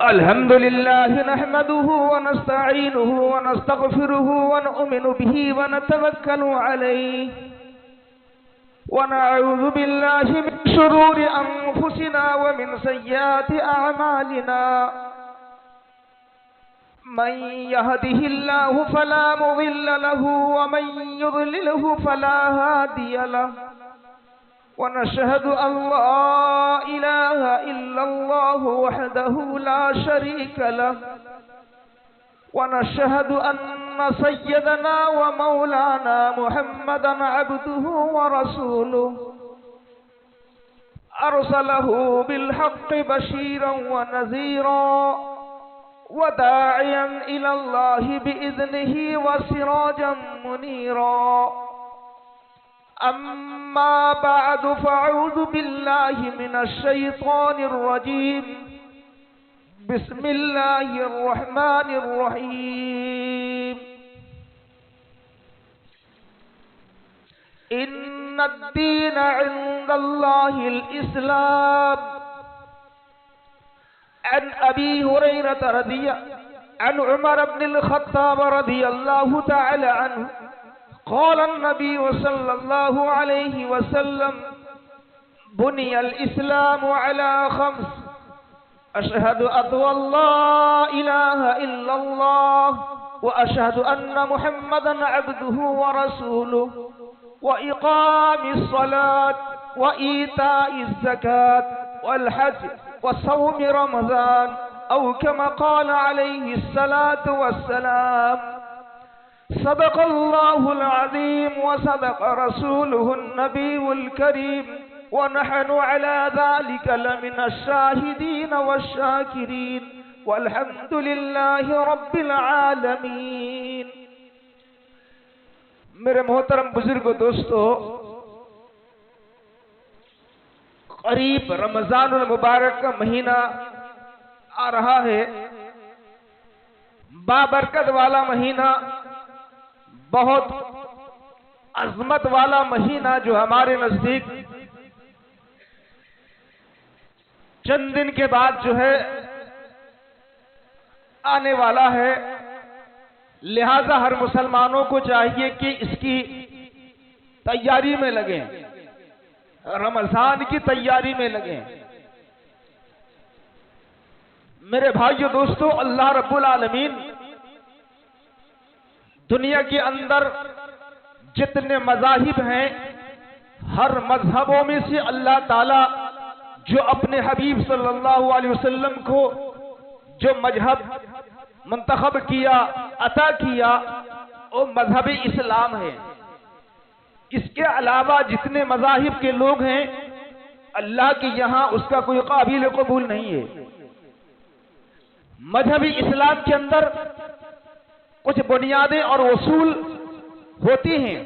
الحمد لله نحمده ونستعينه ونستغفره ونؤمن به ونتوكل عليه ونعوذ بالله من شرور أنفسنا ومن سيئات أعمالنا من يهده الله فلا مضل له ومن يضلله فلا هادي له ونشهد أن لا إله إلا الله وحده لا شريك له ونشهد أن سيدنا ومولانا محمدا عبده ورسوله أرسله بالحق بشيرا ونذيرا وداعيا إلى الله بإذنه وسراجا منيرا أما بعد فأعوذ بالله من الشيطان الرجيم بسم الله الرحمن الرحيم إن الدين عند الله الإسلام عن أبي هريرة عن عمر بن الخطاب رضي الله تعالى عنه قال النبي صلى الله عليه وسلم بني الإسلام على 5 أشهد أن لا إله إلا الله وأشهد أن محمدا عبده ورسوله وإقام الصلاة وإيتاء الزكاة والحج وصوم رمضان أو كما قال عليه الصلاة والسلام صدق الله العظيم وصدق رسوله النبي الكريم ونحن على ذلك لمن الشاهدين والشاكرين والحمد لله رب العالمين. میرے محترم بزرگ و دوستو، قریب رمضان المبارک کا مہینہ آ رہا ہے، بابرکت والا مہینہ، بہت عظمت والا مہینہ جو ہمارے نزدیک چند دن کے بعد جو ہے آنے والا ہے. لہذا ہر مسلمانوں کو چاہیے کہ اس کی تیاری میں لگیں، رمضان کی تیاری میں لگیں. میرے بھائیو دوستو، اللہ رب العالمین دنیا کے اندر جتنے مذاہب ہیں، ہر مذہبوں میں سے اللہ تعالی جو اپنے حبیب صلی اللہ علیہ وسلم کو جو مذہب منتخب کیا، عطا کیا، وہ مذہب اسلام ہے. اس کے علاوہ جتنے مذاہب کے لوگ ہیں، اللہ کے یہاں اس کا کوئی قابل قبول نہیں ہے. مذہب اسلام کے اندر کچھ بنیادیں اور اصول ہوتی ہیں.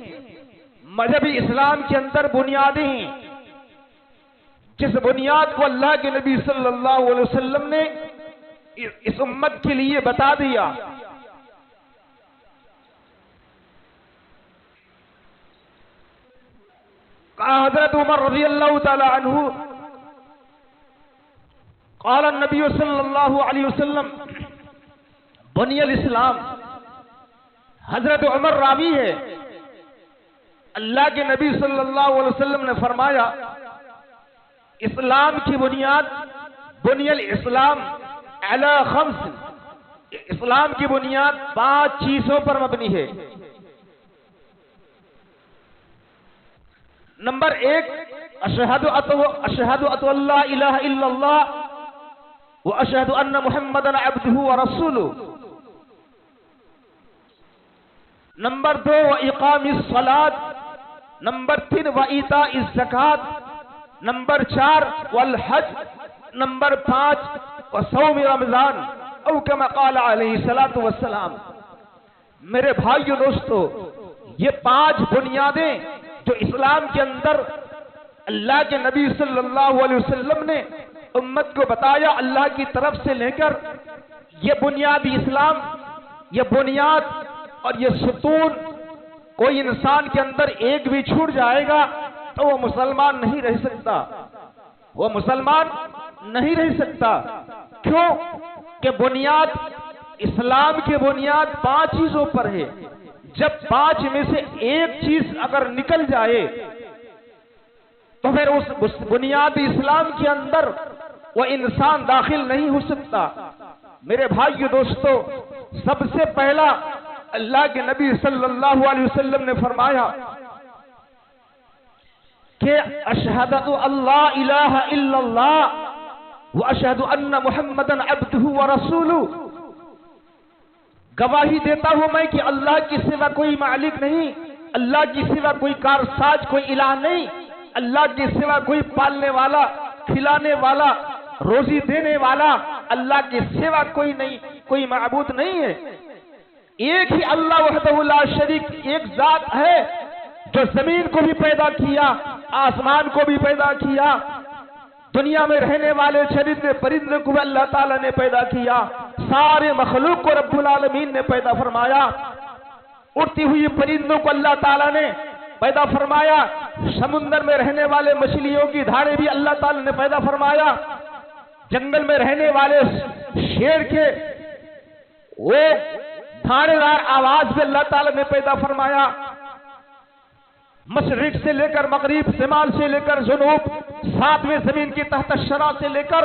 مذہب اسلام کے اندر بنیادیں ہیں، جس بنیاد کو اللہ کے نبی صلی اللہ علیہ وسلم نے اس امت کے لیے بتا دیا. کہا حضرت عمر رضی اللہ تعالی عنہ قال النبی صلی اللہ علیہ وسلم بنی الاسلام. حضرت عمر راوی ہے، اللہ کے نبی صلی اللہ علیہ وسلم نے فرمایا اسلام کی بنیاد، بنی الاسلام علی 5، اسلام کی بنیاد 5 چیزوں پر مبنی ہے. نمبر 1، اشہد ان لا الہ الا اللہ واشہد ان محمدا عبدہ ورسولہ. نمبر 2، وإقام الصلاة. نمبر 3، وإيتاء الزکاة. نمبر 4، والحج. نمبر 5، وصوم رمضان او کما قال علیہ الصلوۃ والسلام. میرے بھائیو دوستو، یہ 5 بنیادیں جو اسلام کے اندر اللہ کے نبی صلی اللہ علیہ وسلم نے امت کو بتایا اللہ کی طرف سے لے کر، یہ بنیادی اسلام، یہ بنیاد اور یہ ستون، کوئی انسان کے اندر ایک بھی چھوٹ جائے گا تو وہ مسلمان نہیں رہ سکتا، وہ مسلمان نہیں رہ سکتا. کیوں؟ کہ بنیاد اسلام کی بنیاد 5 چیزوں پر ہے. جب 5 میں سے ایک چیز اگر نکل جائے تو پھر اس بنیاد اسلام کے اندر وہ انسان داخل نہیں ہو سکتا. میرے بھائیو دوستو، سب سے پہلا اللہ کے نبی صلی اللہ علیہ وسلم نے فرمایا کہ اشہد ان لا الہ الا اللہ واشہد ان محمدًا عبدہ ورسولہ، گواہی دیتا ہوں میں کہ اللہ کی سوا کوئی مالک نہیں، اللہ کی سوا کوئی کارساز، کوئی الہ نہیں، اللہ کی سوا کوئی پالنے والا، کھلانے والا، روزی دینے والا اللہ کے سوا کوئی نہیں، کوئی معبود نہیں ہے. ایک ہی اللہ وحدہ لا شریک ایک ذات ہے جو زمین کو بھی پیدا کیا، آسمان کو بھی پیدا کیا، دنیا میں رہنے والے چرندے پرندے کو بھی اللہ تعالیٰ نے پیدا کیا، سارے مخلوق کو رب العالمین نے پیدا فرمایا، اڑتی ہوئی پرندوں کو اللہ تعالیٰ نے پیدا فرمایا، سمندر میں رہنے والے مچھلیوں کی دھاڑے بھی اللہ تعالیٰ نے پیدا فرمایا، جنگل میں رہنے والے شیر کے وہ دھاڑے دار آواز بھی اللہ تعالیٰ نے پیدا فرمایا، مشرق سے لے کر مغرب، شمال سے لے کر جنوب، 7ویں زمین کی تحت الشرع سے لے کر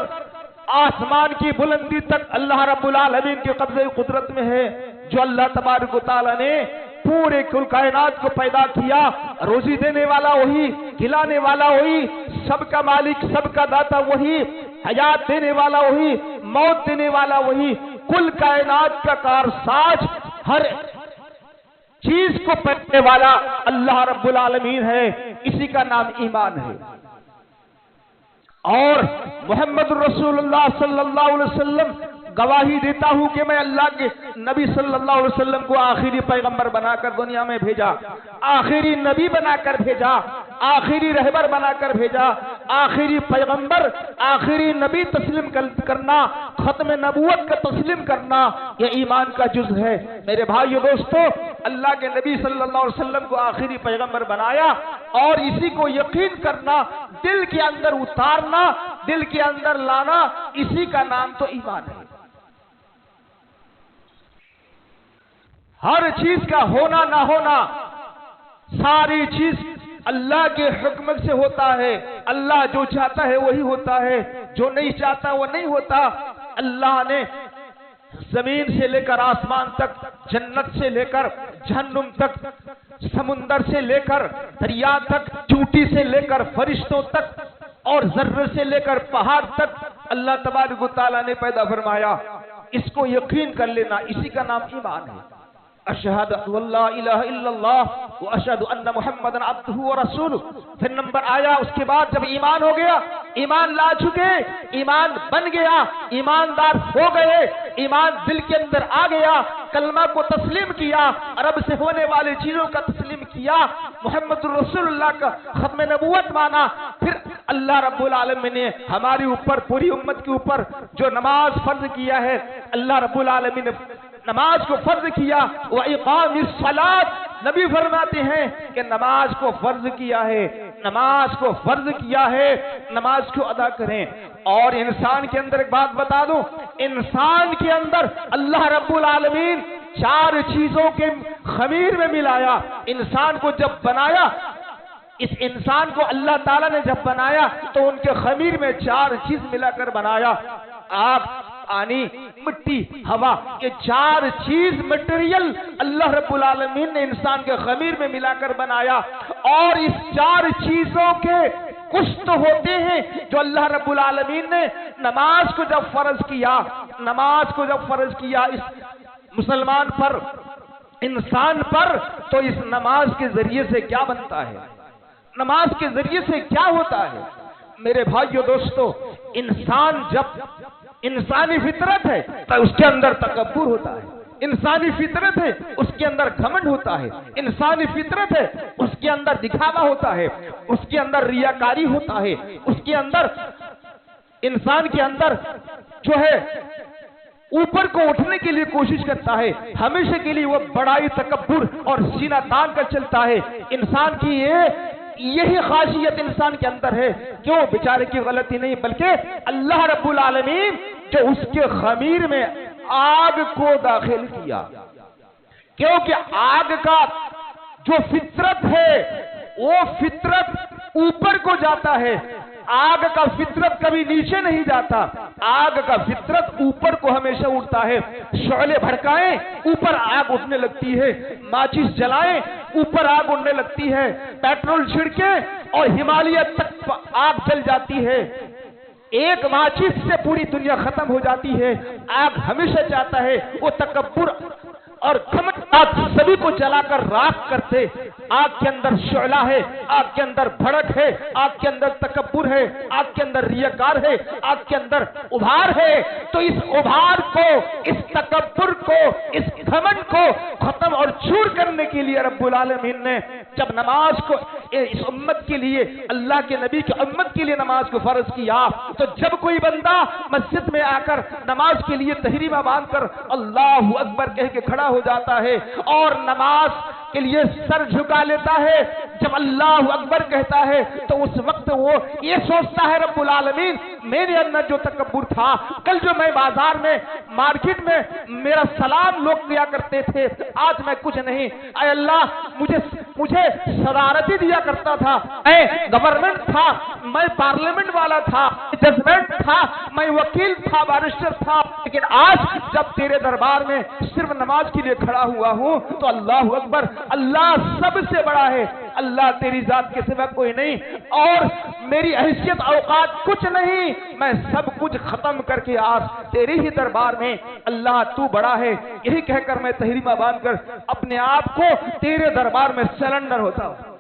آسمان کی بلندی تک اللہ رب العالمین کے قبضے قدرت میں ہے. جو اللہ تبارک و تعالیٰ نے پورے کل کائنات کو پیدا کیا، روزی دینے والا وہی، کھلانے والا وہی، سب کا مالک، سب کا داتا وہی، حیات دینے والا وہی، موت دینے والا وہی، کل کائنات کا کارساز، ہر چیز کو پہننے والا اللہ رب العالمین ہے. اسی کا نام ایمان ہے. اور محمد رسول اللہ صلی اللہ علیہ وسلم گواہی دیتا ہوں کہ میں اللہ کے نبی صلی اللہ علیہ وسلم کو آخری پیغمبر بنا کر دنیا میں بھیجا، آخری نبی بنا کر بھیجا، آخری رہبر بنا کر بھیجا، آخری پیغمبر، آخری نبی تسلیم کرنا، ختم نبوت کا تسلیم کرنا، یہ ایمان کا جز ہے. میرے بھائیو دوستو، اللہ کے نبی صلی اللہ علیہ وسلم کو آخری پیغمبر بنایا اور اسی کو یقین کرنا، دل کے اندر اتارنا، دل کے اندر لانا، اسی کا نام تو ایمان ہے. ہر چیز کا ہونا نہ ہونا، ساری چیز اللہ کے حکم سے ہوتا ہے. اللہ جو چاہتا ہے وہی ہوتا ہے، جو نہیں چاہتا وہ نہیں ہوتا. اللہ نے زمین سے لے کر آسمان تک، جنت سے لے کر جہنم تک، سمندر سے لے کر دریا تک، چوٹی سے لے کر فرشتوں تک، اور ذرے سے لے کر پہاڑ تک اللہ تبارک و تعالیٰ نے پیدا فرمایا. اس کو یقین کر لینا، اسی کا نام ایمان ہے. اشہد ان لا الہ الا اللہ واشہد ان محمدًا عبدہ ورسولہ. پھر نمبر آیا، اس کے بعد جب ایمان ہو گیا، ایمان لا چکے، ایمان بن گیا، ایماندار ہو گئے، ایمان دل کے اندر آ گیا، کلمہ کو تسلیم کیا، رب سے ہونے والی چیزوں کا تسلیم کیا، محمد رسول اللہ کا ختم نبوت مانا. پھر اللہ رب العالمین نے ہماری اوپر، پوری امت کے اوپر جو نماز فرض کیا ہے، اللہ رب العالمین نے نماز کو فرض کیا. وَإِقَامِ الصَّلَاةِ، نبی فرماتے ہیں کہ نماز کو فرض کیا ہے، نماز کو فرض کیا ہے، نماز کو ادا کریں. اور انسان کے اندر ایک بات بتا دوں، انسان کے اندر اللہ رب العالمین 4 چیزوں کے خمیر میں ملایا. انسان کو جب بنایا، اس انسان کو اللہ تعالیٰ نے جب بنایا تو ان کے خمیر میں 4 چیز ملا کر بنایا. آگ، پانی، مٹی، ہوا، یہ 4 چیز مٹیریل اللہ رب العالمین نے انسان کے خمیر میں ملا کر بنایا. اور اس 4 چیزوں کے کچھ تو ہوتے ہیں جو اللہ رب العالمین نے نماز کو جب فرض کیا، اس مسلمان پر، انسان پر، تو اس نماز کے ذریعے سے کیا بنتا ہے، نماز کے ذریعے سے کیا ہوتا ہے. میرے بھائیو دوستو، انسان جب انسانی فطرت ہے تو اس کے اندر تکبر ہوتا ہے، انسانی فطرت ہے اس کے اندر گھمنڈ ہوتا ہے، انسانی فطرت ہے اس کے اندر دکھاوا ہوتا ہے، اس کے اندر ریاکاری ہوتا ہے، اس کے اندر، انسان کے اندر جو ہے اوپر کو اٹھنے کے لیے کوشش کرتا ہے، ہمیشہ کے لیے وہ بڑائی، تکبر اور سینہ تان کر چلتا ہے. انسان کی یہی خاصیت انسان کے اندر ہے. کیوں؟ بیچارے کی غلطی نہیں، بلکہ اللہ رب العالمین جو اس کے خمیر میں آگ کو داخل کیا، کیونکہ آگ کا جو فطرت ہے وہ فطرت اوپر کو جاتا ہے، آگ کا فطرت کبھی نیچے نہیں جاتا، آگ کا فطرت اوپر کو ہمیشہ اٹھتا ہے۔ شعلے بھڑکائیں اوپر آگ اٹھنے لگتی ہے، ماچس جلائیں اوپر آگ اٹھنے لگتی ہے، پیٹرول چھڑکیں اور ہمالیہ تک آگ جل جاتی ہے۔ ایک ماچس سے پوری دنیا ختم ہو جاتی ہے۔ آگ ہمیشہ چاہتا ہے وہ تکبر اور گھمنڈ آگ سبھی کو جلا کر راکھ کرتے۔ آگ کے اندر شعلہ ہے، آگ کے اندر بھڑک ہے، آگ کے اندر تکبر ہے، آگ کے اندر ریاکار ہے، آگ کے اندر ابھار ہے۔ تو اس ابھار کو، اس تکبر کو، اس گھمنڈ کو ختم اور چور کرنے کے لیے رب العالمین نے جب نماز کو اس امت کے لیے، اللہ کے نبی کی امت کے لیے نماز کو فرض کیا، تو جب کوئی بندہ مسجد میں آ کر نماز کے لیے تحریمہ باندھ کر اللہ اکبر کہہ کے کھڑا ہو جاتا ہے اور نماز کے لیے سر جھکا لیتا ہے، جب اللہ اکبر کہتا ہے تو اس وقت وہ یہ سوچتا ہے رب العالمین میرے اندر جو تکبر تھا، کل جو میں بازار میں مارکیٹ میں میرا سلام لوگ دیا کرتے تھے، آج میں کچھ نہیں، اے اللہ مجھے صدارتی دیا کرتا تھا، میں گورنمنٹ تھا، میں پارلیمنٹ والا تھا، ججمنٹ تھا، میں وکیل تھا، بارسٹر تھا، لیکن آج جب تیرے دربار میں صرف نماز کے لیے کھڑا ہوا ہوں تو اللہ اکبر، اللہ سب سے بڑا ہے، اللہ تیری ذات کے سوا کوئی نہیں، اور میری حیثیت اوقات کچھ نہیں، میں سب کچھ ختم کر کے آج تیرے ہی دربار میں اللہ تو بڑا ہے، یہی کہہ کر میں تحریمہ باندھ کر اپنے آپ کو تیرے دربار میں سرنڈر ہوتا ہوں۔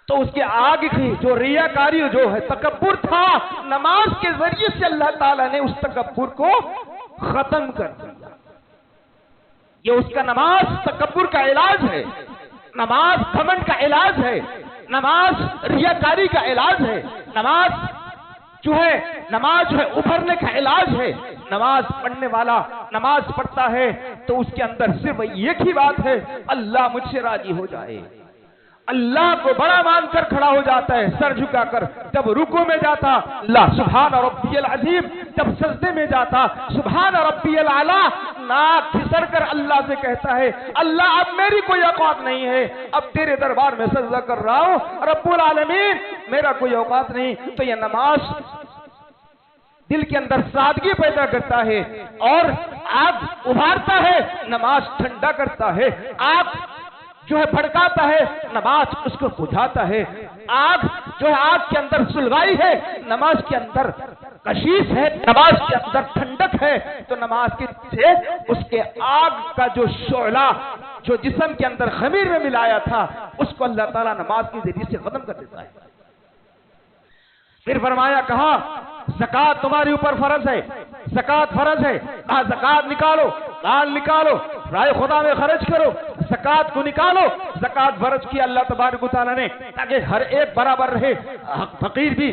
تو اس کے آگ کی جو ریاکاری جو ہے تکبر تھا، نماز کے ذریعے سے اللہ تعالیٰ نے اس تکبر کو ختم کر دیا۔ یہ اس کا نماز تکبر کا علاج ہے، نماز گھمنڈ کا علاج ہے، نماز ریاکاری کا علاج ہے، نماز جو ہے ابھرنے کا علاج ہے۔ نماز پڑھنے والا نماز پڑھتا ہے تو اس کے اندر صرف ایک ہی بات ہے، اللہ مجھ سے راضی ہو جائے، اللہ کو بڑا مان کر کھڑا ہو جاتا ہے سر جھکا کر، جب رکوع میں جاتا اللہ سبحان ربی العظیم، جب سجدے میں جاتا سبحان ربی الاعلی، ناک پھسر کر اللہ سے کہتا ہے اللہ اب میری کوئی اوقات نہیں ہے، اب تیرے دربار میں سجدہ کر رہا ہوں رب العالمین، میرا کوئی اوقات نہیں۔ تو یہ نماز دل کے اندر سادگی پیدا کرتا ہے اور آگ ابھارتا ہے، نماز ٹھنڈا کرتا ہے، آگ جو ہے بھڑکاتا ہے، نماز اس کو بجھاتا ہے، آگ جو ہے آگ کے اندر سلگائی ہے، نماز کے اندر کشش ہے، نماز کے اندر ٹھنڈک ہے، تو نماز کے سے اس کے آگ کا جو شعلہ جو جسم کے اندر خمیر میں ملایا تھا اس کو اللہ تعالیٰ نماز کے ذریعے سے ختم کر دیتا ہے۔ پھر فرمایا کہا زکات تمہارے اوپر فرض ہے، زکات فرض ہے، کہا زکات نکالو، مال نکالو، رائے خدا میں خرچ کرو، زکات کو نکالو۔ زکات فرض کیا اللہ تبارک و تعالیٰ نے تاکہ ہر ایک برابر رہے، فقیر بھی،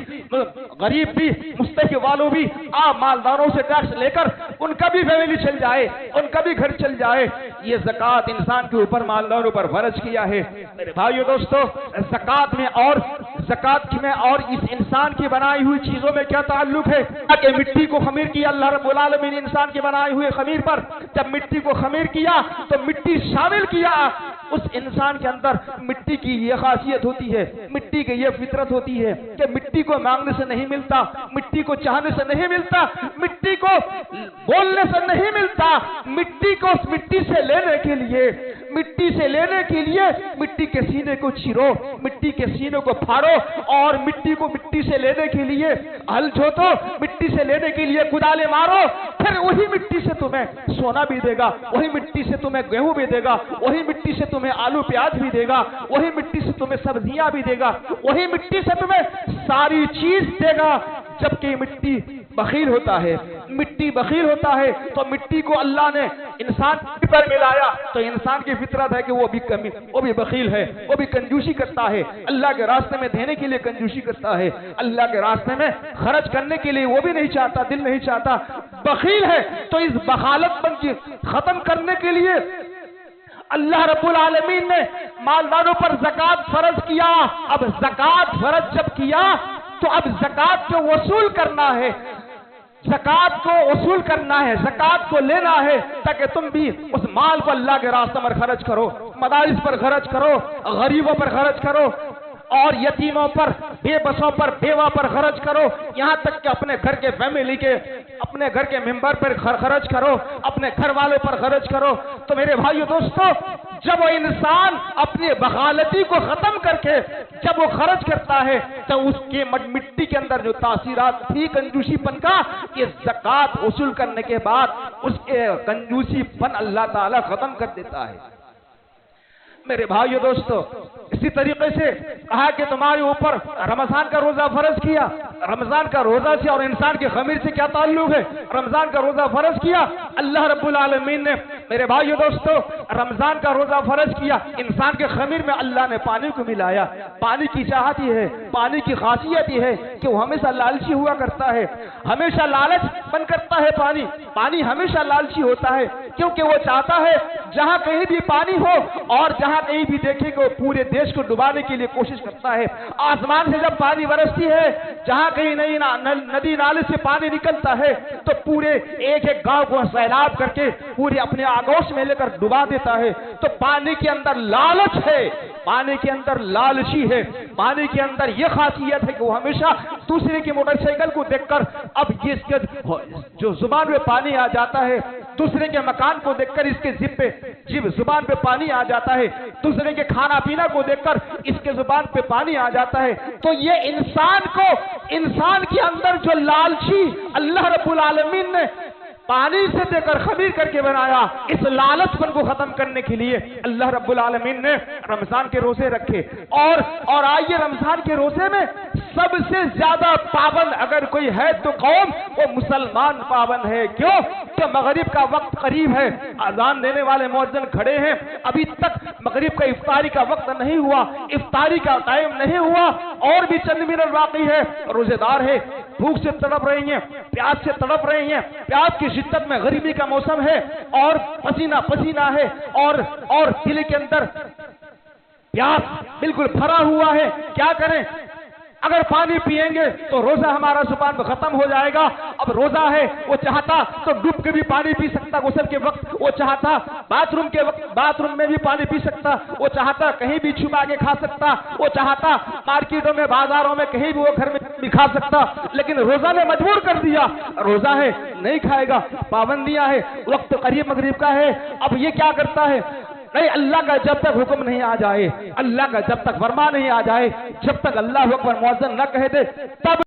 غریب بھی، مستحق والوں بھی، عام مالداروں سے ٹیکس لے کر ان کا بھی فیملی چل جائے، ان کا بھی گھر چل جائے۔ یہ زکات انسان کے اوپر مالداروں پر فرض کیا ہے۔ میرے بھائیو دوستو، زکات میں اور اس انسان کی بنائی ہوئی چیزوں میں کیا تعلق ہے؟ کہ مٹی کو خمیر کیا اللہ رب العالمین انسان کے بنائے ہوئے خمیر پر، جب مٹی کو خمیر کیا تو مٹی شامل کیا اس انسان کے اندر۔ مٹی کی یہ خاصیت ہوتی ہے، مٹی کی یہ فطرت ہوتی ہے کہ مٹی کو مانگنے سے نہیں ملتا، مٹی کو چاہنے سے نہیں ملتا، مٹی کو بولنے سے نہیں ملتا، مٹی کو اس مٹی سے لینے کے لیے مٹی کے سینے کو چیرو، مٹی کے سینے کو پھاڑو، اور مٹی کو مٹی سے لینے کے لیے ہل جوتو، مٹی سے لینے کے لیے کدالے مارو، پھر وہی مٹی سے تمہیں سونا بھی دے گا، وہی مٹی سے تمہیں گیہوں بھی دے گا، وہی مٹی سے تمہیں آلو پیاز بھی دے گا، وہی مٹی سے تمہیں سبزیاں بھی دے گا، وہی مٹی سے تمہیں ساری چیز دے گا۔ جبکہ مٹی بخیل ہوتا ہے، مٹی بخیل ہوتا ہے تو مٹی کو اللہ نے انسان پر ملایا تو انسان کی فطرت ہے کہ وہ بھی بخیل ہے، وہ بھی کنجوسی کرتا ہے، اللہ کے راستے میں دینے کے لیے کنجوسی کرتا ہے، اللہ کے راستے میں خرچ کرنے کے لیے وہ بھی نہیں چاہتا، دل نہیں چاہتا، بخیل ہے۔ تو اس بخالت پن کی ختم کرنے کے لیے اللہ رب العالمین نے مالداروں پر زکات فرض کیا۔ اب زکات فرض جب کیا تو اب زکات جو وصول کرنا ہے، زکات کو وصول کرنا ہے، زکات کو لینا ہے، تاکہ تم بھی اس مال کو اللہ کے راستے پر خرچ کرو، مدارس پر خرچ کرو، غریبوں پر خرچ کرو، اور یتیموں پر، بے بسوں پر، بیوہ پر خرچ کرو، یہاں تک کہ اپنے گھر کے فیملی کے، اپنے گھر کے ممبر پر خرچ کرو، اپنے گھر والوں پر خرچ کرو۔ تو میرے بھائیو دوستو، جب وہ انسان اپنی بخالتی کو ختم کر کے جب وہ خرچ کرتا ہے تو اس کے مٹی کے اندر جو تاثیرات تھی کنجوسی پن کا، یہ زکات وصول کرنے کے بعد اس کے کنجوسی پن اللہ تعالیٰ ختم کر دیتا ہے۔ میرے بھائیو دوستو، اسی طریقے سے کہا کہ تمہارے اوپر رمضان کا روزہ فرض کیا۔ رمضان کا روزہ سے اور انسان کے خمیر سے کیا تعلق ہے؟ رمضان کا روزہ فرض کیا اللہ رب العالمین نے۔ میرے بھائیو دوستو، رمضان کا روزہ فرض کیا، انسان کے خمیر میں اللہ نے پانی کو ملایا۔ پانی کی چاہت یہ ہے، پانی کی خاصیت یہ ہے کہ وہ ہمیشہ لالچی ہوا کرتا ہے، ہمیشہ لالچ بن کرتا ہے۔ پانی ہمیشہ لالچی ہوتا ہے، کیونکہ وہ چاہتا ہے جہاں کہیں بھی پانی ہو اور جہاں کہیں بھی دیکھے کہ وہ پورے دیش کو ڈبانے کے لیے کوشش کرتا ہے۔ آسمان سے جب پانی برستی ہے، جہاں کہیں ندی نالے سے پانی نکلتا ہے تو پورے ایک ایک گاؤں کو سیلاب کر کے پورے اپنے آغوش میں لے کر ڈبا دیتا ہے۔ تو پانی کے اندر لالچ ہے، پانی کے اندر لالچی ہے، پانی کے اندر یہ خاصیت ہے کہ وہ ہمیشہ دوسرے کی موٹر سائیکل کو دیکھ کر، اب یہ اس کے جو زبان میں پانی آ جاتا ہے، دوسرے کے مکان کو دیکھ کر اس کے جب زبان پہ پانی آ جاتا ہے، دوسرے کے کھانا پینا کو دیکھ کر اس کے زبان پہ پانی آ جاتا ہے۔ تو یہ انسان کے اندر جو لالچی اللہ رب العالمین نے پانی سے دے کر خمیر کر کے بنایا، اس لالچ پن کو ختم کرنے کے لیے اللہ رب العالمین نے رمضان کے روزے رکھے۔ اور آئیے رمضان کے روزے میں سب سے زیادہ پابند اگر کوئی ہے تو قوم وہ مسلمان پابند ہے۔ کیوں کہ مغرب کا وقت قریب ہے، اذان دینے والے مؤذن کھڑے ہیں، ابھی تک مغرب کا افطاری کا وقت نہیں ہوا، افطاری کا ٹائم نہیں ہوا، اور بھی چند منٹ باقی ہے۔ روزے دار ہے، بھوک سے تڑپ رہی ہیں، پیاس سے تڑپ رہی ہیں، پیاس کی شدت میں غریبی کا موسم ہے، اور پسینہ پسینہ ہے، اور دل کے اندر پیاس بالکل بھرا ہوا ہے۔ کیا کریں؟ اگر پانی پیئیں گے تو روزہ ہمارا زبان پہ ختم ہو جائے گا۔ اب روزہ ہے، وہ چاہتا تو ڈوب کے بھی پانی پی سکتا غسل کے وقت، وہ چاہتا باتھ روم کے وقت باتھ روم میں بھی پانی پی سکتا، وہ چاہتا کہیں بھی چھپا کے کھا سکتا، وہ چاہتا مارکیٹوں میں بازاروں میں کہیں بھی وہ گھر میں بھی کھا سکتا، لیکن روزہ نے مجبور کر دیا، روزہ ہے نہیں کھائے گا، پابندیاں ہے، وقت قریب مغرب کا ہے۔ اب یہ کیا کرتا ہے؟ نہیں، اللہ کا جب تک حکم نہیں آ جائے، اللہ کا جب تک فرمان نہیں آ جائے، جب تک اللہ اکبر مؤذن نہ کہہ دے، تب